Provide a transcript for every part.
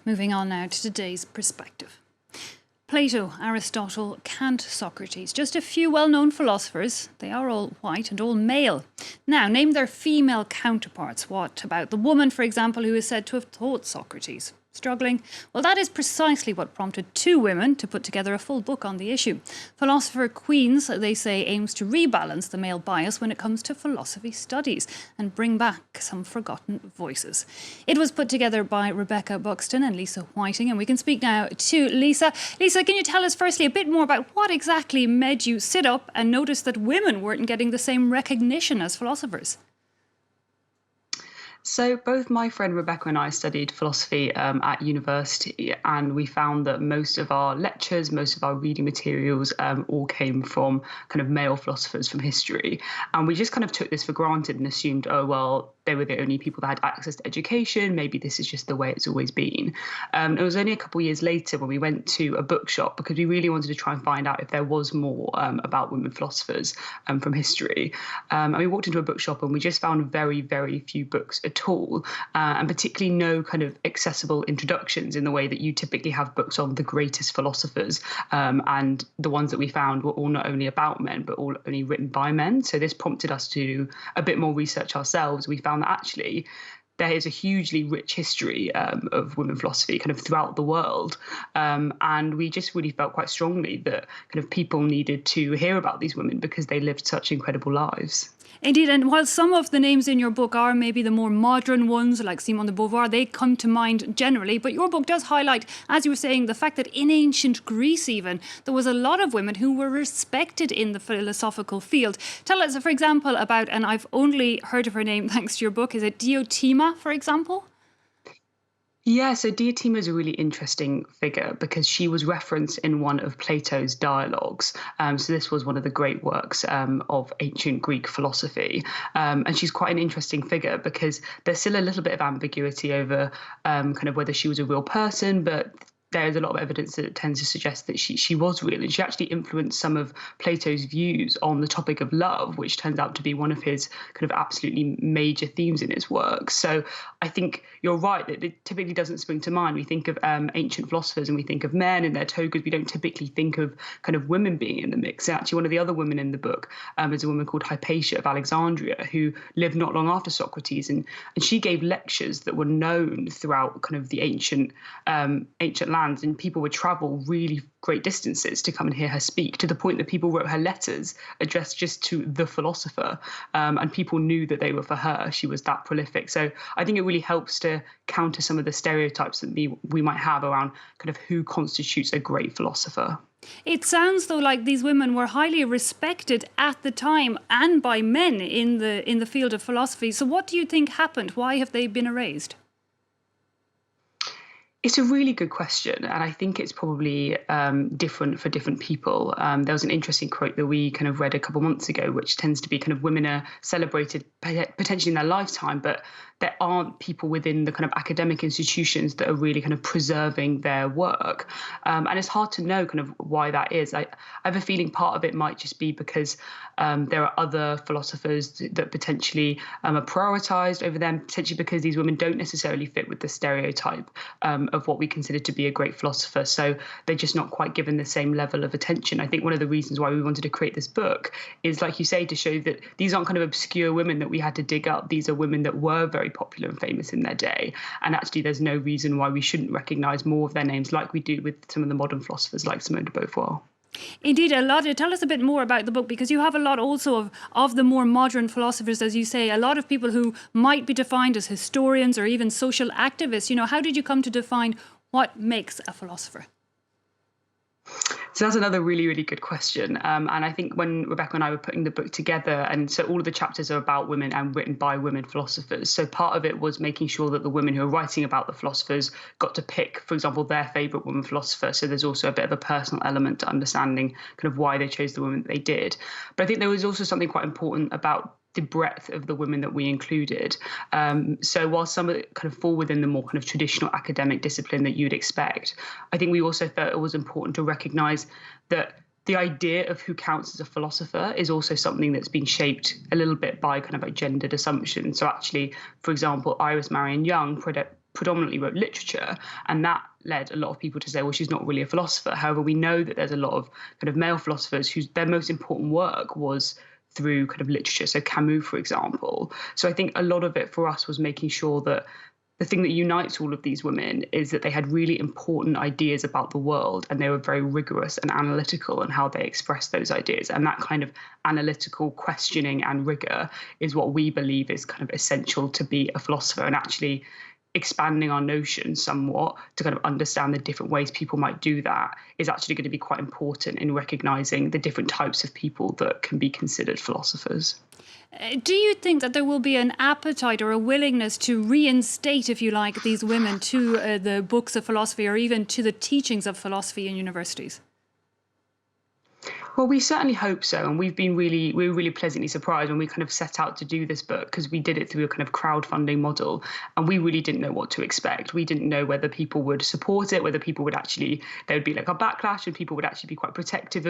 Moving on now to today's perspective. Plato, Aristotle, Kant, Socrates, just a few well-known philosophers. They are all white and all male. Now, name their female counterparts. What about the woman, for example, who is said to have taught Socrates? Struggling? Well, that is precisely what prompted two women to put together a full book on the issue. Philosopher Queens, they say, aims to rebalance the male bias when it comes to philosophy studies and bring back some forgotten voices. It was put together by Rebecca Buxton and Lisa Whiting, and we can speak now to Lisa. Lisa, can you tell us firstly a bit more about what exactly made you sit up and notice that women weren't getting the same recognition as philosophers? So both my friend Rebecca and I studied philosophy at university, and we found that most of our lectures, most of our reading materials all came from kind of male philosophers from history. And we just kind of took this for granted and assumed, oh, well, they were the only people that had access to education. Maybe this is just the way it's always been. It was only a couple of years later when we went to a bookshop because we really wanted to try and find out if there was more about women philosophers from history. And we walked into a bookshop and we just found very, very few books at all, and particularly no kind of accessible introductions in the way that you typically have books on the greatest philosophers. And the ones that we found were all not only about men, but all only written by men. So this prompted us to do a bit more research ourselves. We found that actually there is a hugely rich history of women philosophy kind of throughout the world. And we just really felt quite strongly that kind of people needed to hear about these women because they lived such incredible lives. Indeed, and while some of the names in your book are maybe the more modern ones, like Simone de Beauvoir, they come to mind generally, but your book does highlight, as you were saying, the fact that in ancient Greece even, there was a lot of women who were respected in the philosophical field. Tell us, for example, about, and I've only heard of her name thanks to your book, is it Diotima, for example? Yeah, so Diotima is a really interesting figure because she was referenced in one of Plato's dialogues. So this was one of the great works of ancient Greek philosophy. And she's quite an interesting figure because there's still a little bit of ambiguity over kind of whether she was a real person, but there's a lot of evidence that tends to suggest that she was real, and she actually influenced some of Plato's views on the topic of love, which turns out to be one of his kind of absolutely major themes in his work. So I think you're right that it typically doesn't spring to mind. We think of ancient philosophers and we think of men in their togas. We don't typically think of kind of women being in the mix. And actually, one of the other women in the book is a woman called Hypatia of Alexandria, who lived not long after Socrates, and she gave lectures that were known throughout kind of the ancient lands, and people would travel really great distances to come and hear her speak, to the point that people wrote her letters addressed just to the philosopher, and people knew that they were for her. She was that prolific. So I think it really helps to counter some of the stereotypes that we might have around kind of who constitutes a great philosopher. It sounds though like these women were highly respected at the time and by men in the field of philosophy. So what do you think happened? Why have they been erased? It's a really good question, and I think it's probably different for different people. There was an interesting quote that we kind of read a couple months ago, which tends to be kind of women are celebrated potentially in their lifetime, but there aren't people within the kind of academic institutions that are really kind of preserving their work. And it's hard to know kind of why that is. I have a feeling part of it might just be because there are other philosophers that potentially are prioritized over them, potentially because these women don't necessarily fit with the stereotype of what we consider to be a great philosopher. So they're just not quite given the same level of attention. I think one of the reasons why we wanted to create this book is, like you say, to show that these aren't kind of obscure women that we had to dig up. These are women that were very popular and famous in their day. And actually, there's no reason why we shouldn't recognize more of their names like we do with some of the modern philosophers like Simone de Beauvoir. Indeed, a lot. Tell us a bit more about the book, because you have a lot also of the more modern philosophers, as you say, a lot of people who might be defined as historians or even social activists. You know, how did you come to define what makes a philosopher? So that's another really, really good question. And I think when Rebecca and I were putting the book together, and so all of the chapters are about women and written by women philosophers. So part of it was making sure that the women who are writing about the philosophers got to pick, for example, their favourite woman philosopher. So there's also a bit of a personal element to understanding kind of why they chose the women that they did. But I think there was also something quite important about the breadth of the women that we included. So while some of it kind of fall within the more kind of traditional academic discipline that you'd expect, I think we also felt it was important to recognise that the idea of who counts as a philosopher is also something that's been shaped a little bit by kind of like gendered assumptions. So actually, for example, Iris Marion Young predominantly wrote literature, and that led a lot of people to say, well, she's not really a philosopher. However, we know that there's a lot of kind of male philosophers whose their most important work was through kind of literature. So Camus, for example. So I think a lot of it for us was making sure that the thing that unites all of these women is that they had really important ideas about the world, and they were very rigorous and analytical in how they expressed those ideas. And that kind of analytical questioning and rigor is what we believe is kind of essential to be a philosopher, and actually expanding our notions somewhat to kind of understand the different ways people might do that is actually going to be quite important in recognizing the different types of people that can be considered philosophers. Do you think that there will be an appetite or a willingness to reinstate, if you like, these women to the books of philosophy or even to the teachings of philosophy in universities? Well, we certainly hope so. And we were really pleasantly surprised when we kind of set out to do this book, because we did it through a kind of crowdfunding model. And we really didn't know what to expect. We didn't know whether people would support it, whether people would actually, there would be like a backlash and people would actually be quite protective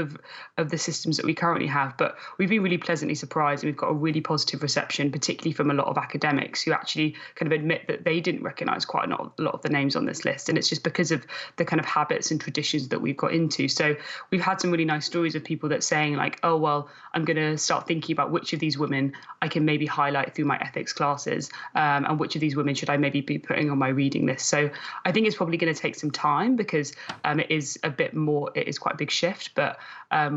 of the systems that we currently have. But we've been really pleasantly surprised. And we've got a really positive reception, particularly from a lot of academics who actually kind of admit that they didn't recognize quite a lot of the names on this list. And it's just because of the kind of habits and traditions that we've got into. So we've had some really nice stories of people that saying like, oh, well, I'm going to start thinking about which of these women I can maybe highlight through my ethics classes, and which of these women should I maybe be putting on my reading list. So I think it's probably going to take some time, because it is quite a big shift. But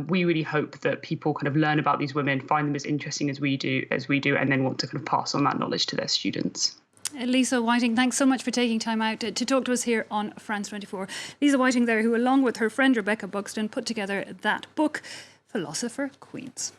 we really hope that people kind of learn about these women, find them as interesting as we do, and then want to kind of pass on that knowledge to their students. Lisa Whiting, thanks so much for taking time out to talk to us here on France 24. Lisa Whiting there, who along with her friend Rebecca Buxton put together that book, Philosopher Queens.